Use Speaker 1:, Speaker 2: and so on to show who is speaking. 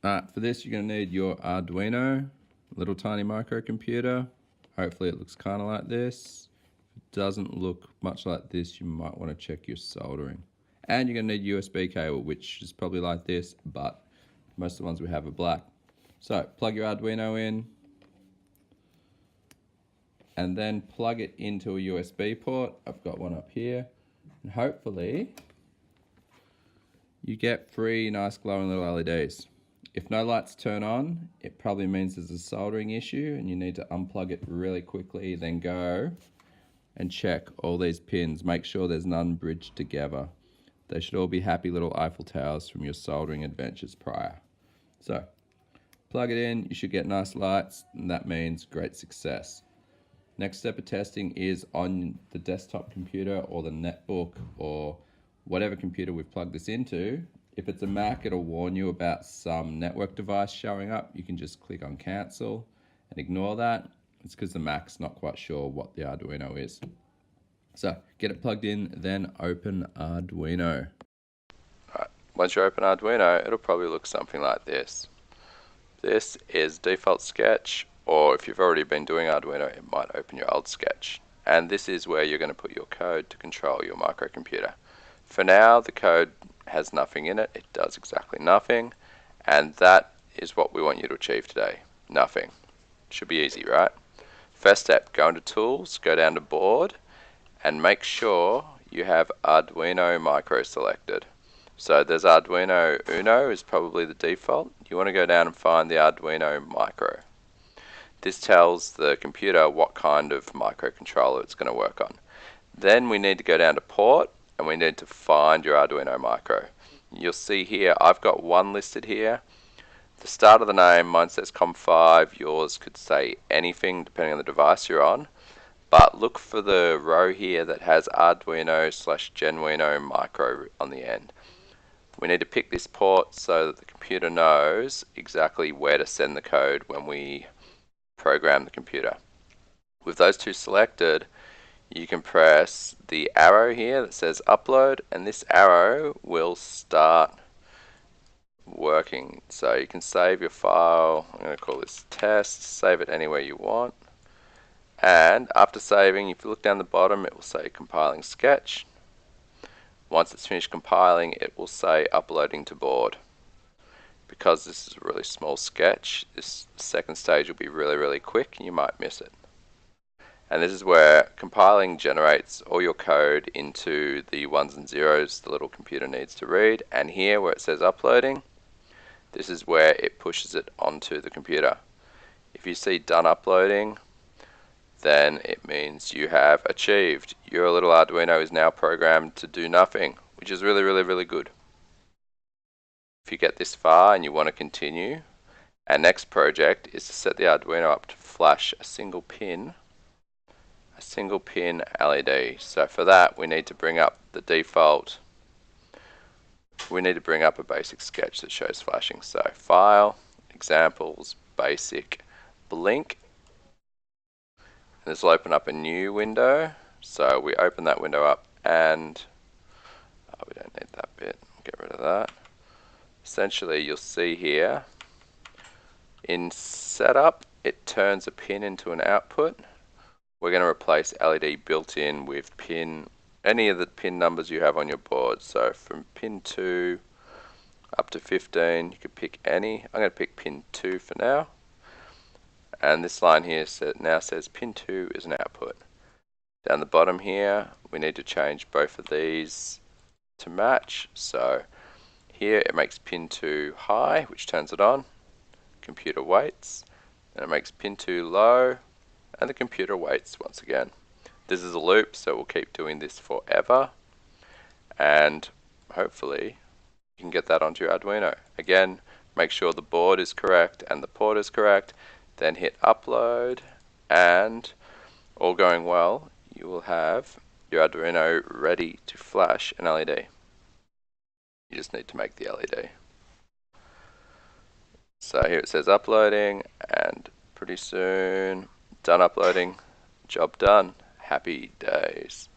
Speaker 1: For this, you're going to need your Arduino, little tiny microcomputer. Hopefully it looks kind of like this. If it doesn't look much like this, you might want to check your soldering. And you're going to need USB cable, which is probably like this, but most of the ones we have are black. So plug your Arduino in, and then plug it into a USB port. I've got one up here, and hopefully you get 3 nice glowing little LEDs. If no lights turn on, it probably means there's a soldering issue and you need to unplug it really quickly, then go and check all these pins. Make sure there's none bridged together. They should all be happy little Eiffel Towers from your soldering adventures prior. So, plug it in, you should get nice lights, and that means great success. Next step of testing is on the desktop computer or the netbook or whatever computer we've plugged this into. If it's a Mac, it'll warn you about some network device showing up. You can just click on cancel and ignore that. It's because the Mac's not quite sure what the Arduino is. So get it plugged in, then open Arduino. Alright, once you open Arduino, it'll probably look something like this. This is default sketch, or if you've already been doing Arduino, it might open your old sketch. And this is where you're going to put your code to control your microcomputer. For now, the code has nothing in it. It does exactly nothing, and that is what we want you to achieve today. Nothing. Should be easy, right? First step, go into Tools, go down to Board, and make sure you have Arduino Micro selected. So there's Arduino Uno is probably the default. You want to go down and find the Arduino Micro. This tells the computer what kind of microcontroller it's going to work on. Then we need to go down to Port, and we need to find your Arduino Micro. You'll see here, I've got one listed here. The start of the name, mine says COM5, yours could say anything depending on the device you're on. But look for the row here that has Arduino/Genuino Micro on the end. We need to pick this port so that the computer knows exactly where to send the code when we program the computer. With those two selected, you can press the arrow here that says upload, and this arrow will start working. So you can save your file. I'm going to call this test, save it anywhere you want. And after saving, if you look down the bottom, it will say compiling sketch. Once it's finished compiling, it will say uploading to board. Because this is a really small sketch, this second stage will be really quick and you might miss it. And this is where compiling generates all your code into the ones and zeros the little computer needs to read. And here where it says uploading, this is where it pushes it onto the computer. If you see done uploading, then it means you have achieved. Your little Arduino is now programmed to do nothing, which is really good. If you get this far and you want to continue, our next project is to set the Arduino up to flash a single pin LED. So for that, we need to bring up the default. We need to bring up a basic sketch that shows flashing. So File, Examples, Basic, Blink. And this will open up a new window. So we open that window up, and we don't need that bit. Get rid of that. Essentially, you'll see here in Setup, it turns a pin into an output. We're going to replace LED built in with any of the pin numbers you have on your board. So from pin 2 up to 15, you could pick any. I'm going to pick pin 2 for now. And this line here now says pin 2 is an output. Down the bottom here, we need to change both of these to match. So here it makes pin 2 high, which turns it on. Computer waits. And it makes pin 2 low, and the computer waits once again. This is a loop, so we'll keep doing this forever, and hopefully you can get that onto your Arduino. Again, make sure the board is correct and the port is correct, then hit upload, and all going well, you will have your Arduino ready to flash an LED. You just need to make the LED. So here it says uploading, and pretty soon, done uploading, job done, happy days.